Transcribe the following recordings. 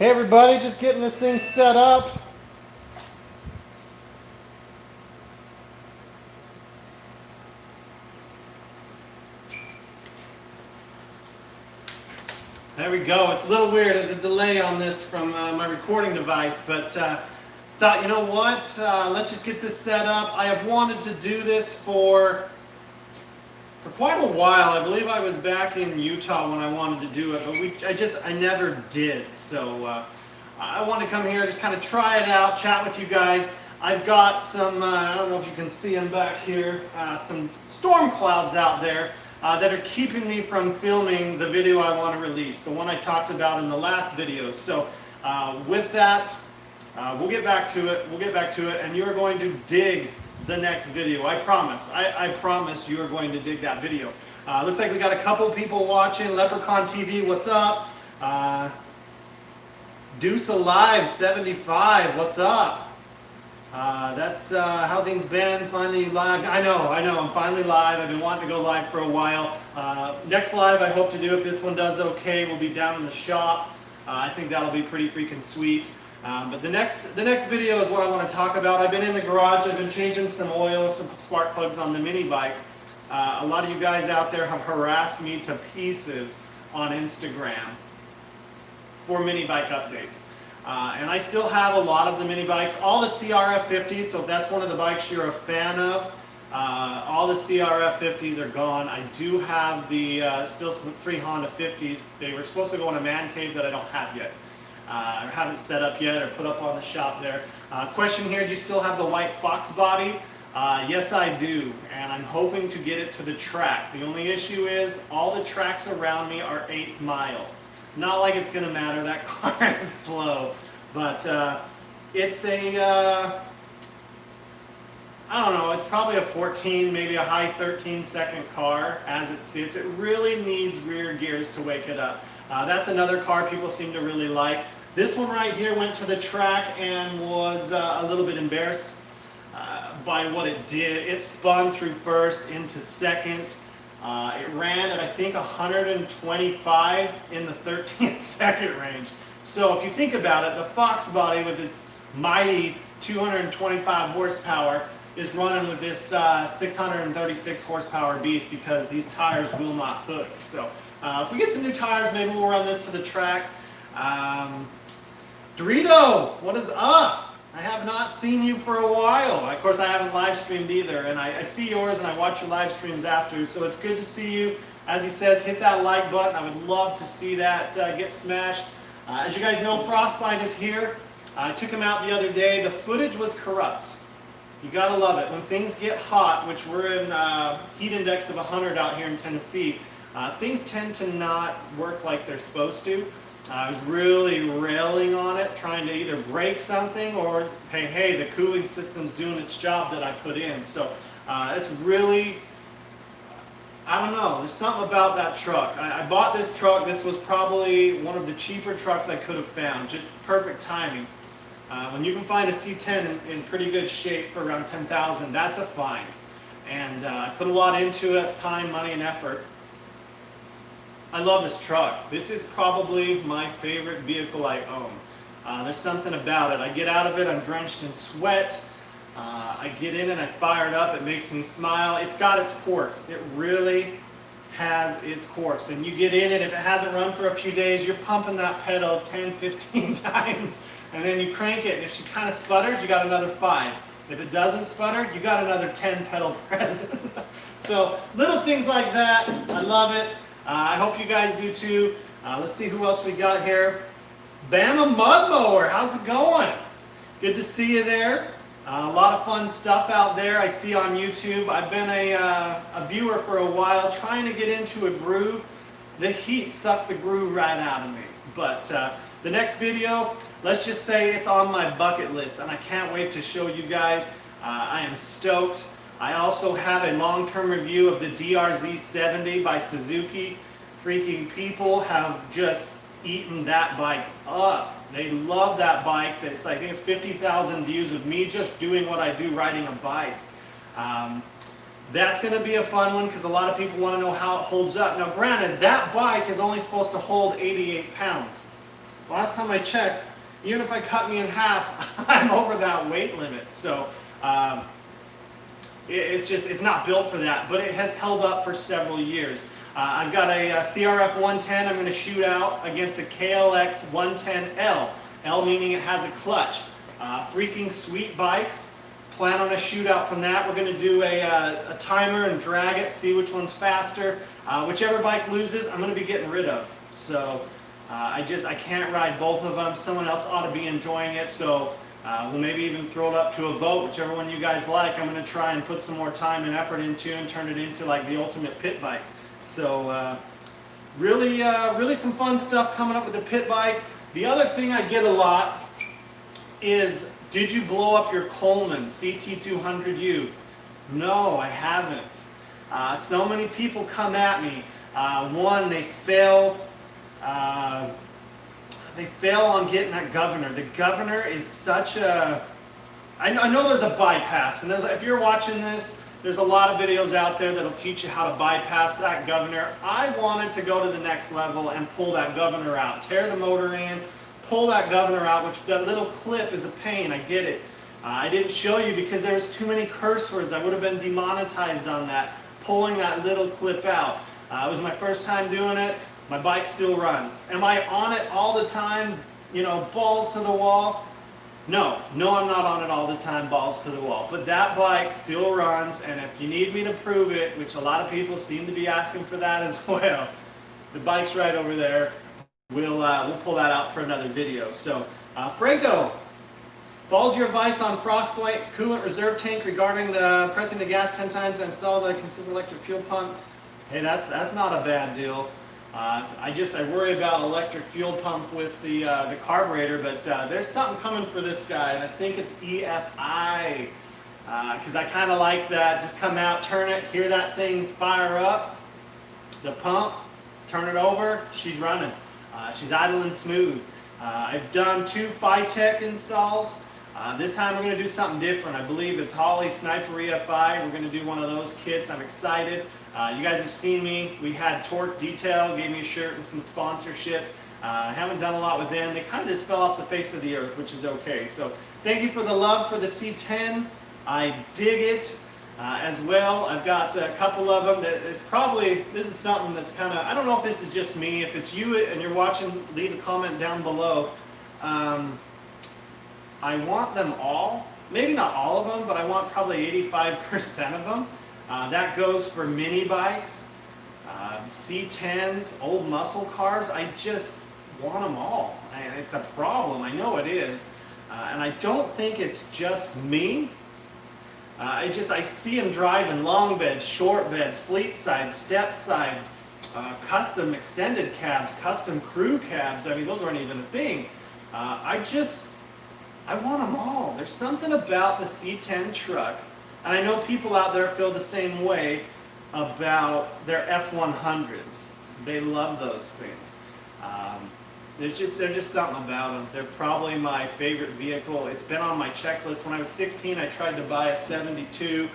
Hey everybody, just getting this thing set up. There we go. It's a little weird. There's a delay on this from my recording device, but thought, you know what? Let's just get this set up. I have wanted to do this for quite a while. I believe I was back in Utah when I wanted to do it, but I never did. So I want to come here, just kind of try it out, chat with you guys. I've got some, I don't know if you can see them back here, some storm clouds out there that are keeping me from filming the video I want to release, the one I talked about in the last video. So with that, we'll get back to it, and you're going to dig the next video. I promise. I promise you are going to dig that video. Looks like we got a couple people watching. Leprechaun TV, what's up? Deuce Alive 75, what's up? That's how things been. Finally live. I know, I'm finally live. I've been wanting to go live for a while. Next live I hope to do, if this one does okay, will be down in the shop. I think that'll be pretty freaking sweet. But the next video is what I want to talk about. I've been in the garage. I've been changing some oil, some spark plugs on the mini bikes. A lot of you guys out there have harassed me to pieces on Instagram for mini bike updates. And I still have a lot of the mini bikes, all the CRF 50s, so if that's one of the bikes you're a fan of, all the CRF 50s are gone. I do have the still some 3 Honda 50s. They were supposed to go in a man cave that I don't have yet. I haven't set up yet or put up on the shop there. Question here, do you still have the white Fox body? Yes, I do, and I'm hoping to get it to the track. The only issue is all the tracks around me are 8th mile. Not like it's going to matter, that car is slow, but it's a, I don't know, it's probably a 14, maybe a high 13 second car as it sits. It really needs rear gears to wake it up. That's another car people seem to really like. This one right here went to the track and was a little bit embarrassed by what it did. It spun through first into second. It ran at, I think, 125 in the 13th second range. So if you think about it, the Fox body with its mighty 225 horsepower is running with this 636 horsepower beast because these tires will not hook. So if we get some new tires, maybe we'll run this to the track. Dorito, what is up? I have not seen you for a while. Of course, I haven't live streamed either, and I see yours and I watch your live streams after, so it's good to see you. As he says, hit that like button. I would love to see that get smashed. As you guys know, Frostbite is here. I took him out the other day. The footage was corrupt. You gotta love it. When things get hot, which we're in heat index of 100 out here in Tennessee, things tend to not work like they're supposed to. I was really railing on it, trying to either break something or, hey, the cooling system's doing its job that I put in. So it's really, I don't know, there's something about that truck. I bought this truck. This was probably one of the cheaper trucks I could have found. Just perfect timing. When you can find a C10 in pretty good shape for around $10,000, that's a find. And I put a lot into it, time, money, and effort. I love this truck. This is probably my favorite vehicle I own. There's something about it. I get out of it, I'm drenched in sweat. I get in and I fire it up. It makes me smile. It's got its course. It really has its course. And you get in it, if it hasn't run for a few days, you're pumping that pedal 10, 15 times. And then you crank it. And if she kind of sputters, you got another 5. If it doesn't sputter, you got another 10 pedal presses. So little things like that. I love it. I hope you guys do too. Let's see who else we got here. Bama Mud Mower, how's it going? Good to see you there. A lot of fun stuff out there I see on YouTube. I've been a viewer for a while, trying to get into a groove. The heat sucked the groove right out of me. But the next video, let's just say it's on my bucket list, and I can't wait to show you guys. I am stoked. I also have a long-term review of the DRZ70 by Suzuki. Freaking people have just eaten that bike up. They love that bike. I think it's 50,000 views of me just doing what I do, riding a bike. That's going to be a fun one because a lot of people want to know how it holds up. Now granted, that bike is only supposed to hold 88 pounds. last time I checked, even if I cut me in half, I'm over that weight limit. So it's not built for that, but it has held up for several years. I've got a CRF 110 I'm going to shoot out against a KLX 110L. L meaning it has a clutch. Freaking sweet bikes. Plan on a shootout from that. We're going to do a timer and drag it, see which one's faster. Whichever bike loses, I'm going to be getting rid of. So I can't ride both of them. Someone else ought to be enjoying it. So we'll maybe even throw it up to a vote, whichever one you guys like. I'm going to try and put some more time and effort into and turn it into like the ultimate pit bike. So really some fun stuff coming up with the pit bike. The other thing I get a lot is, did you blow up your Coleman CT200U? No, I haven't. So many people come at me. One, they fail on getting that governor. The governor is such a... I know there's a bypass, and if you're watching this, there's a lot of videos out there that'll teach you how to bypass that governor. I wanted to go to the next level and pull that governor out. Tear the motor in, pull that governor out, which that little clip is a pain, I get it. I didn't show you because there was too many curse words. I would have been demonetized on that, pulling that little clip out. It was my first time doing it. My bike still runs. Am I on it all the time, you know, balls to the wall? No, I'm not on it all the time, balls to the wall. But that bike still runs, and if you need me to prove it, which a lot of people seem to be asking for that as well, the bike's right over there. We'll pull that out for another video. So, Franco, followed your advice on Frostbite coolant reserve tank regarding the pressing the gas 10 times to install the consistent electric fuel pump. Hey, that's not a bad deal. I worry about electric fuel pump with the carburetor, but there's something coming for this guy, and I think it's EFI, because I kind of like that. Just come out, turn it, hear that thing fire up, the pump, turn it over, she's running. She's idling smooth. I've done 2 Phytech installs. This time we're going to do something different. I believe it's Holley Sniper EFI. We're going to do one of those kits. I'm excited. You guys have seen me. We had Torque Detail, gave me a shirt and some sponsorship. I haven't done a lot with them. They kind of just fell off the face of the earth, which is okay. So thank you for the love for the C10. I dig it as well. I've got a couple of them that is probably, this is something that's kind of, I don't know if this is just me. If it's you and you're watching, leave a comment down below. I want them all, maybe not all of them, but I want probably 85% of them. That goes for mini bikes, C10s, old muscle cars. I just want them all, and it's a problem. I know it is, and I don't think it's just me. I see them driving long beds, short beds, fleet sides, step sides, custom extended cabs, custom crew cabs. I mean, those aren't even a thing. I want them all. There's something about the C10 truck, and I know people out there feel the same way about their F100s. They love those things. There's just something about them. They're probably my favorite vehicle. It's been on my checklist. When I was 16, I tried to buy a 72,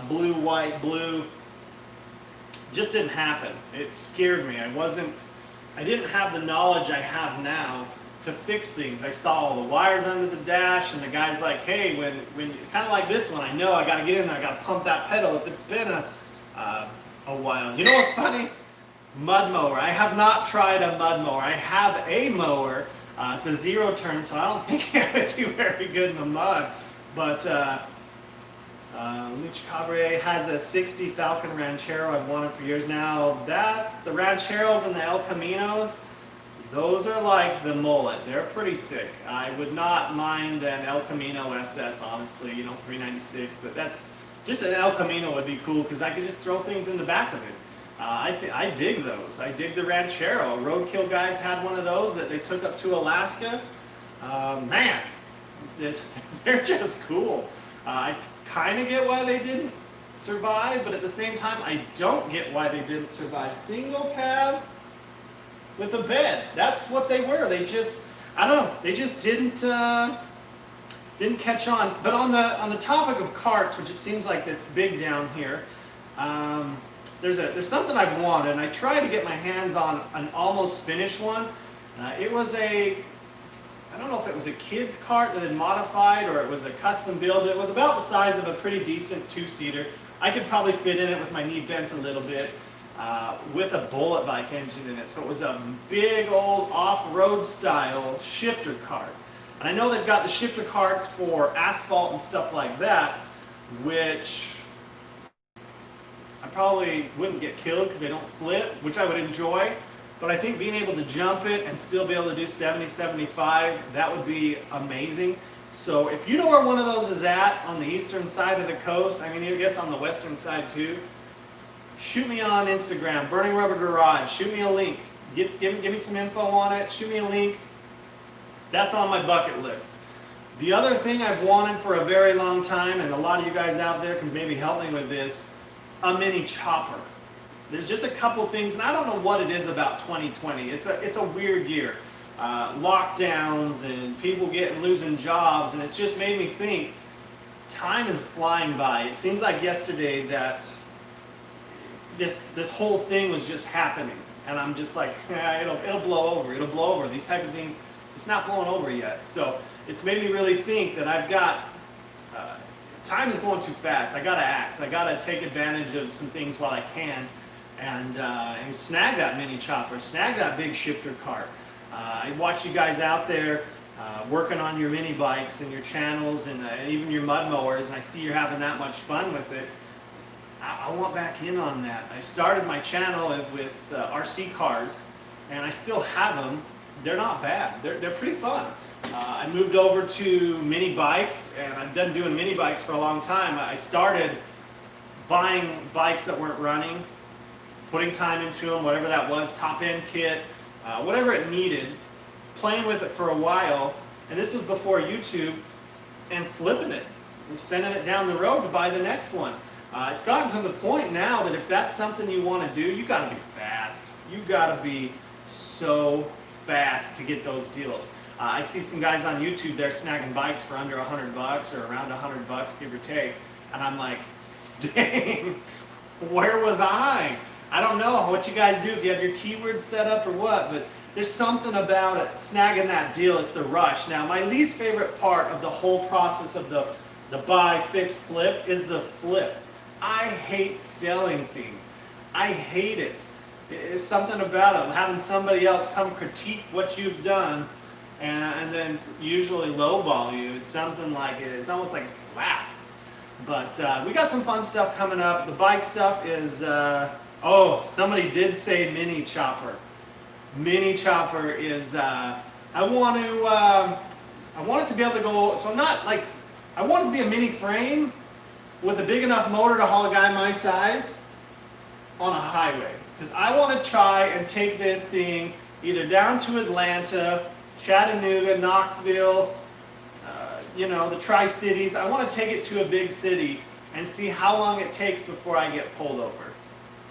blue, white, blue. Just didn't happen. It scared me. I didn't have the knowledge I have now to fix things. I saw all the wires under the dash, and the guy's like, hey, when it's kind of like this one, I know I got to get in there, I got to pump that pedal if it's been a while. You know what's funny? Mud mower. I have not tried a mud mower. I have a mower. It's a 0 turn, so I don't think it would do very good in the mud. But Lucha Cabre has a 60 Falcon Ranchero I've wanted for years now. That's the Rancheros and the El Caminos. Those are like the mullet. They're pretty sick. I would not mind an El Camino SS, honestly, you know, 396, but that's just an El Camino would be cool because I could just throw things in the back of it. I dig those. I dig the Ranchero. Roadkill guys had one of those that they took up to Alaska. Man, they're just cool. I kind of get why they didn't survive, but at the same time, I don't get why they didn't survive. Single cab with a bed. That's what they were. They just, I don't know, they just didn't catch on. But on the topic of carts, which it seems like it's big down here, there's something I've wanted, and I tried to get my hands on an almost finished one. It was I don't know if it was a kid's cart that had modified or it was a custom build. It was about the size of a pretty decent two-seater. I could probably fit in it with my knee bent a little bit, with a bullet bike engine in it. So it was a big old off-road style shifter cart. And I know they've got the shifter carts for asphalt and stuff like that, which I probably wouldn't get killed because they don't flip, which I would enjoy. But I think being able to jump it and still be able to do 70, 75, that would be amazing. So if you know where one of those is at on the eastern side of the coast, I mean, I guess on the western side too, shoot me on Instagram, Burning Rubber Garage. Shoot me a link. Give me some info on it. Shoot me a link. That's on my bucket list. The other thing I've wanted for a very long time, and a lot of you guys out there can maybe help me with this, a mini chopper. There's just a couple things, and I don't know what it is about 2020. It's a weird year. Lockdowns and people losing jobs, and it's just made me think time is flying by. It seems like yesterday that this whole thing was just happening, and I'm just like, it'll blow over. It'll blow over. These type of things, it's not blowing over yet. So it's made me really think that I've got time is going too fast. I gotta act. I gotta take advantage of some things while I can. And snag that mini chopper, snag that big shifter cart. I watch you guys out there working on your mini bikes and your channels and even your mud mowers, and I see you're having that much fun with it. I want back in on that. I started my channel with RC cars, and I still have them. They're not bad. They're pretty fun. I moved over to mini bikes, and I've been doing mini bikes for a long time. I started buying bikes that weren't running, putting time into them, whatever that was, top end kit, whatever it needed, playing with it for a while, and this was before YouTube, and flipping it, and sending it down the road to buy the next one. It's gotten to the point now that if that's something you want to do, you got to be fast. You got to be so fast to get those deals. I see some guys on YouTube, they're snagging bikes for under $100 or around $100, give or take, and I'm like, dang, where was I? I don't know what you guys do, if you have your keywords set up or what, but there's something about it, snagging that deal. It's the rush. Now, my least favorite part of the whole process of the buy, fix, flip is the flip. I hate selling things. I hate it. There's something about it, having somebody else come critique what you've done and then usually lowball you. It's something like, it's almost like a slap. But we got some fun stuff coming up. The bike stuff is, oh, somebody did say mini chopper. Mini chopper is, I want it to be able to go, so not like, I want it to be a mini frame with a big enough motor to haul a guy my size on a highway. Because I want to try and take this thing either down to Atlanta, Chattanooga, Knoxville, the Tri-Cities. I want to take it to a big city and see how long it takes before I get pulled over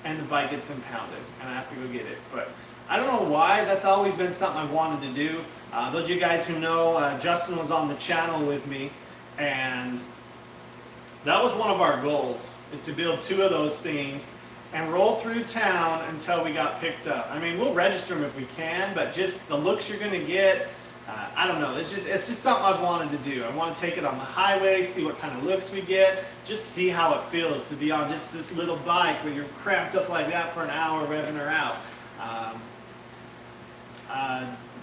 and the bike gets impounded and I have to go get it. But I don't know why, that's always been something I've wanted to do. Those of you guys who know, Justin was on the channel with me, and that was one of our goals, is to build 2 of those things and roll through town until we got picked up. I mean, we'll register them if we can, but just the looks you're going to get, I don't know. It's just something I've wanted to do. I want to take it on the highway, see what kind of looks we get, just see how it feels to be on just this little bike where you're cramped up like that for an hour revving her out.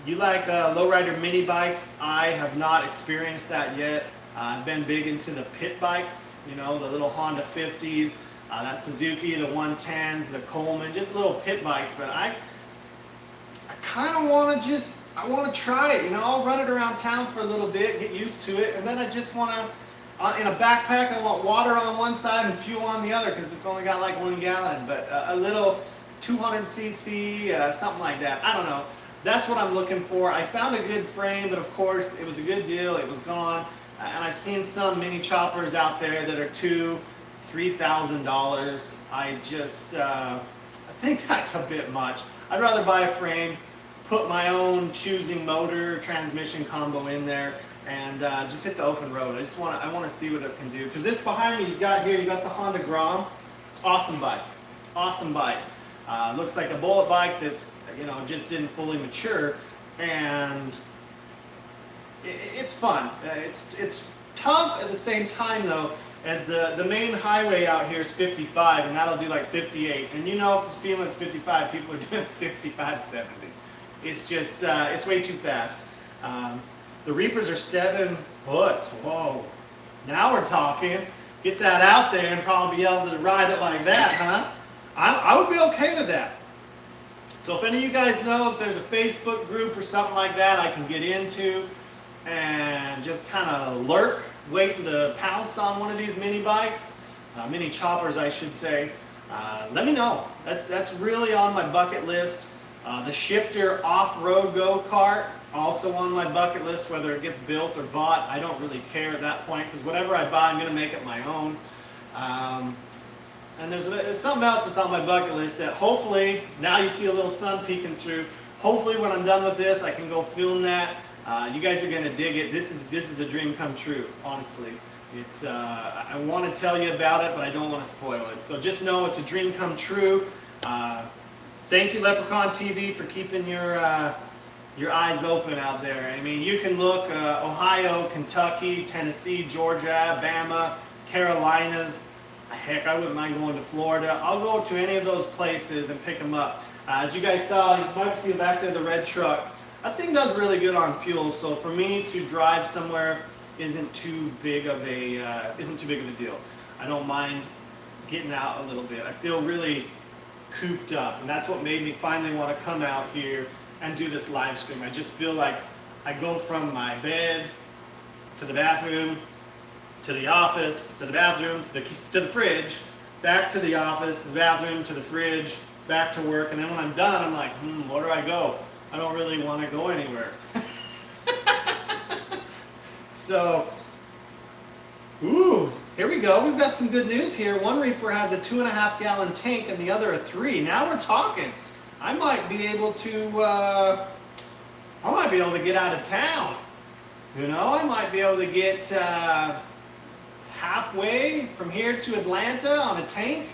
You like lowrider mini bikes? I have not experienced that yet. I've been big into the pit bikes, the little Honda 50s, that Suzuki, the 110s, the Coleman, just little pit bikes. But I kind of want to I want to try it. I'll run it around town for a little bit, get used to it, and then I just want to, in a backpack, I want water on one side and fuel on the other because it's only got like 1 gallon. But a little 200cc, something like that. I don't know. That's what I'm looking for. I found a good frame, but of course it was a good deal. It was gone. And I've seen some mini choppers out there that are $2,000-$3,000. I think that's a bit much. I'd rather buy a frame, put my own choosing motor, transmission combo in there, and just hit the open road. I want to see what it can do. Because this behind me, you got the Honda Grom. Awesome bike. Awesome bike. Looks like a bullet bike that's, just didn't fully mature. and it's fun. It's tough at the same time though, as the main highway out here is 55, and that'll do like 58. And you know, if the speed limit's 55, people are doing 65, 70. It's just it's way too fast. The Reapers are 7 foot. Whoa! Now we're talking. Get that out there and probably be able to ride it like that, huh? I would be okay with that. So if any of you guys know if there's a Facebook group or something like that I can get into and just kind of lurk, waiting to pounce on one of these mini bikes, mini choppers I should say, let me know. That's really on my bucket list. The shifter off-road go-kart, also on my bucket list, whether it gets built or bought. I don't really care at that point, because whatever I buy, I'm going to make it my own. And there's something else that's on my bucket list that hopefully, now you see a little sun peeking through, hopefully when I'm done with this, I can go film that. You guys are going to dig it. This is a dream come true, honestly. It's I want to tell you about it, but I don't want to spoil it. So just know it's a dream come true. Thank you, Leprechaun TV, for keeping your eyes open out there. I mean, you can look Ohio, Kentucky, Tennessee, Georgia, Alabama, Carolinas. Heck, I wouldn't mind going to Florida. I'll go to any of those places and pick them up. As you guys saw, you might see back there the red truck. That thing does really good on fuel. So for me to drive somewhere isn't too big of a deal. I don't mind getting out a little bit. I feel really cooped up, and that's what made me finally want to come out here and do this live stream. I just feel like I go from my bed to the bathroom, to the office, to the bathroom, to the fridge, back to the office, the bathroom, to the fridge, back to work, and then when I'm done, I'm like, where do I go? I don't really want to go anywhere. So, here we go. We've got some good news here. One Reaper has a 2.5 gallon tank and the other a 3. Now we're talking. I might be able to get out of town. You know, I might be able to get halfway from here to Atlanta on a tank,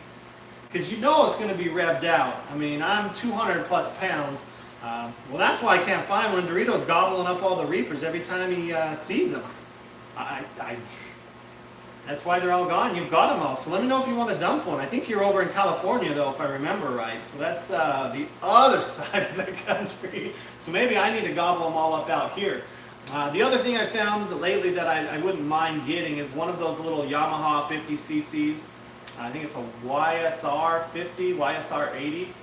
because you know it's going to be revved out. I mean, I'm 200 plus pounds. Well, that's why I can't find one. Dorito's gobbling up all the Reapers every time he sees them. That's why they're all gone. You've got them all. So let me know if you want to dump one. I think you're over in California, though, if I remember right. So that's the other side of the country. So maybe I need to gobble them all up out here. The other thing I found lately that I wouldn't mind getting is one of those little Yamaha 50cc's. I think it's a YSR 50, YSR 80.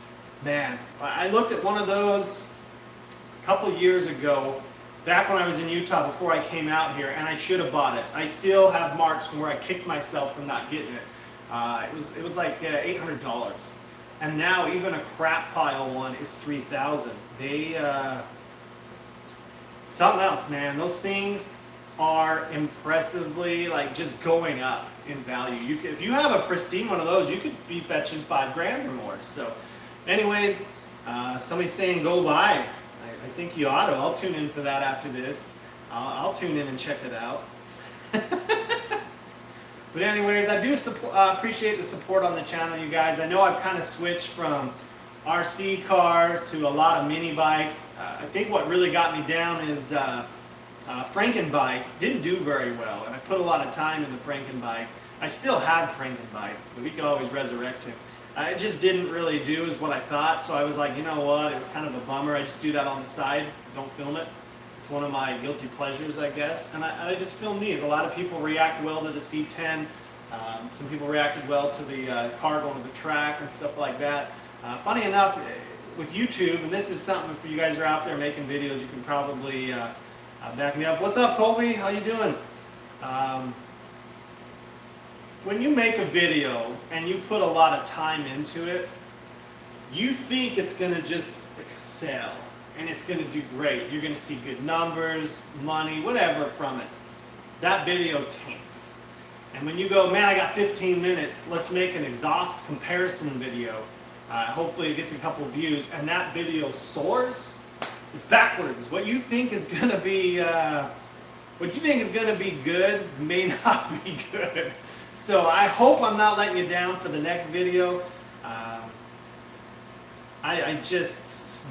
Man, I looked at one of those a couple years ago, back when I was in Utah before I came out here, and I should have bought it. I still have marks from where I kicked myself for not getting it. It was like $800. And now even a crap pile one is $3,000. They something else, man. Those things are impressively like just going up in value. If you have a pristine one of those, you could be fetching $5,000 or more. So anyways, somebody's saying go live. I think you ought to. I'll tune in for that after this. I'll tune in and check it out. But anyways, I do appreciate the support on the channel, you guys. I know I've kind of switched from RC cars to a lot of mini bikes. I think what really got me down is Frankenbike didn't do very well, and I put a lot of time into Frankenbike. I still have Frankenbike, but we could always resurrect him. It just didn't really do as what I thought, so I was like, you know what, it was kind of a bummer. I just do that on the side, don't film it. It's one of my guilty pleasures, I guess, and I just film these. A lot of people react well to the C10. Some people reacted well to the car going to the track and stuff like that. Funny enough, with YouTube, and this is something for you guys who are out there making videos, you can probably back me up. What's up, Colby? How you doing? When you make a video and you put a lot of time into it, you think it's going to just excel and it's going to do great. You're going to see good numbers, money, whatever from it. That video tanks. And when you go, man, I got 15 minutes, let's make an exhaust comparison video. Hopefully it gets a couple views, and that video soars. It's backwards. What you think is going to be, good may not be good. So I hope I'm not letting you down for the next video.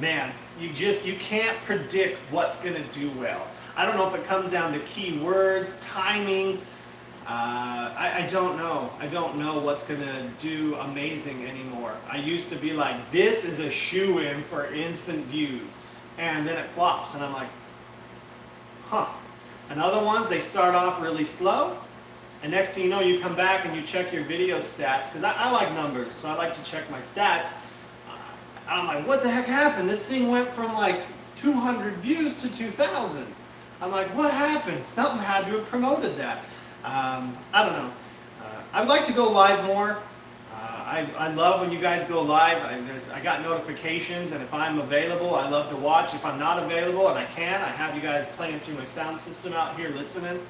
man, you can't predict what's going to do well. I don't know if it comes down to keywords, timing. I don't know. I don't know what's going to do amazing anymore. I used to be like, this is a shoo-in for instant views. And then it flops. And I'm like, huh. And other ones, they start off really slow. And next thing you know, you come back and you check your video stats. Because I like numbers, so I like to check my stats. I'm like, what the heck happened? This thing went from like 200 views to 2,000. I'm like, what happened? Something had to have promoted that. I don't know. I'd like to go live more. I love when you guys go live. I got notifications, and if I'm available, I love to watch. If I'm not available, and I have you guys playing through my sound system out here listening,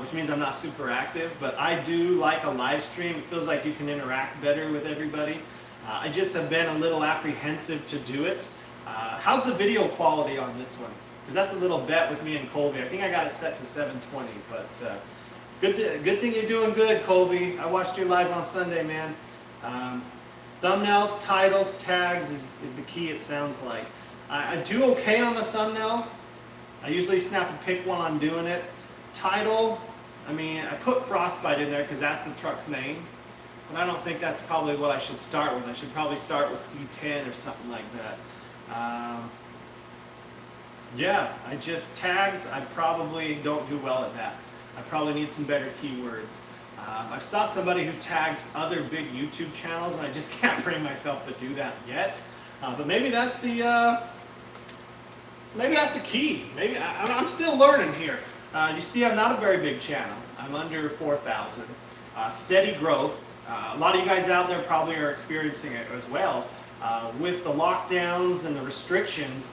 which means I'm not super active. But I do like a live stream. It feels like you can interact better with everybody. I just have been a little apprehensive to do it. How's the video quality on this one? Because that's a little bet with me and Colby. I think I got it set to 720, but good thing you're doing good, Colby. I watched you live on Sunday, man. Thumbnails, titles, tags is the key, it sounds like. I do okay on the thumbnails. I usually snap and pick while I'm doing it. Title, I mean, I put Frostbite in there because that's the truck's name. But I don't think that's probably what I should start with. I should probably start with C10 or something like that. Yeah, tags, I probably don't do well at that. I probably need some better keywords. I saw somebody who tags other big YouTube channels, and I just can't bring myself to do that yet. But maybe that's the key. Maybe I'm still learning here. You see, I'm not a very big channel. I'm under 4,000. Steady growth. A lot of you guys out there probably are experiencing it as well. With the lockdowns and the restrictions,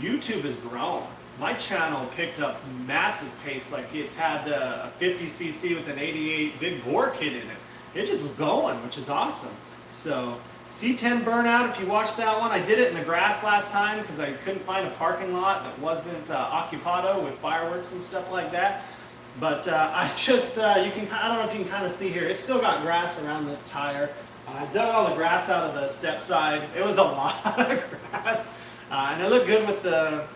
YouTube has grown. My channel picked up massive pace, like it had a 50cc with an 88 big bore kit in it. It just was going, which is awesome. So C10 Burnout, if you watched that one, I did it in the grass last time because I couldn't find a parking lot that wasn't occupado with fireworks and stuff like that. But I don't know if you can kind of see here, it's still got grass around this tire. I dug all the grass out of the step side. It was a lot of grass. And it looked good with the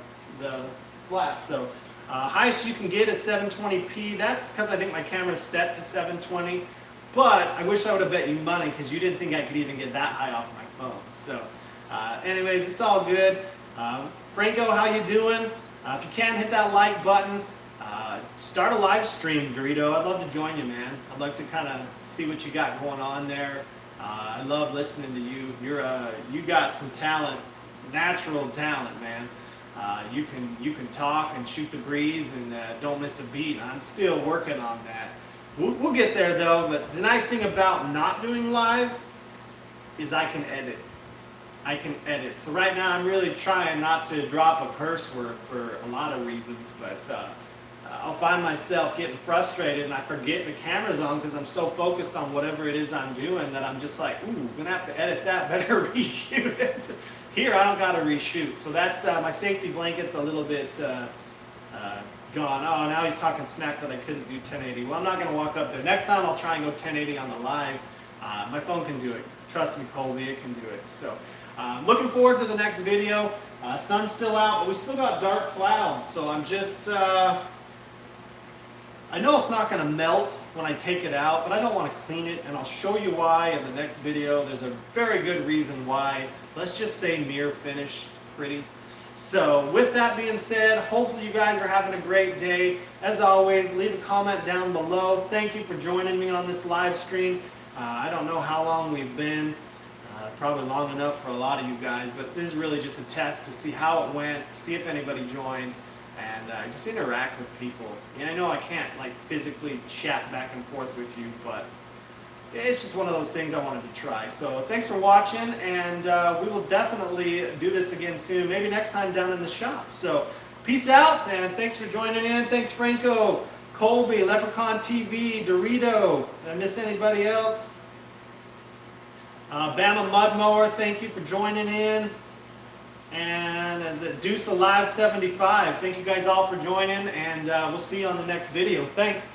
flash. So highest you can get is 720p. That's because I think my camera's set to 720. But I wish I would have bet you money because you didn't think I could even get that high off my phone. So anyways, it's all good. Franco, how you doing? If you can, hit that like button. Start a live stream, Dorito. I'd love to join you, man. I'd like to kind of see what you got going on there. I love listening to you. You got some talent, natural talent, man. You can talk and shoot the breeze and don't miss a beat. I'm still working on that. We'll get there though. But the nice thing about not doing live is I can edit. I can edit. So right now I'm really trying not to drop a curse word for a lot of reasons, but I'll find myself getting frustrated and I forget the camera's on because I'm so focused on whatever it is I'm doing that I'm just like, ooh, I'm gonna have to edit that, better reshoot it. Here I don't gotta reshoot. So that's my safety blanket's a little bit gone. Oh, now he's talking smack that I couldn't do 1080. Well, I'm not gonna walk up there. Next time I'll try and go 1080 on the live. My phone can do it. Trust me, Colby, it can do it. So looking forward to the next video. Sun's still out, but we still got dark clouds. So I'm just, I know it's not going to melt when I take it out, but I don't want to clean it, and I'll show you why in the next video. There's a very good reason why. Let's just say near finished, pretty. So with that being said, hopefully you guys are having a great day. As always, leave a comment down below. Thank you for joining me on this live stream. I don't know how long we've been, probably long enough for a lot of you guys, but this is really just a test to see how it went, see if anybody joined. And just interact with people. I know I can't like physically chat back and forth with you, but it's just one of those things I wanted to try. So thanks for watching, and we will definitely do this again soon, maybe next time down in the shop. So peace out, and thanks for joining in. Thanks Franco, Colby, Leprechaun TV, Dorito. Did I miss anybody else? Bama Mudmower, thank you for joining in. And as it Deuce Alive 75, thank you guys all for joining, and we'll see you on the next video. Thanks.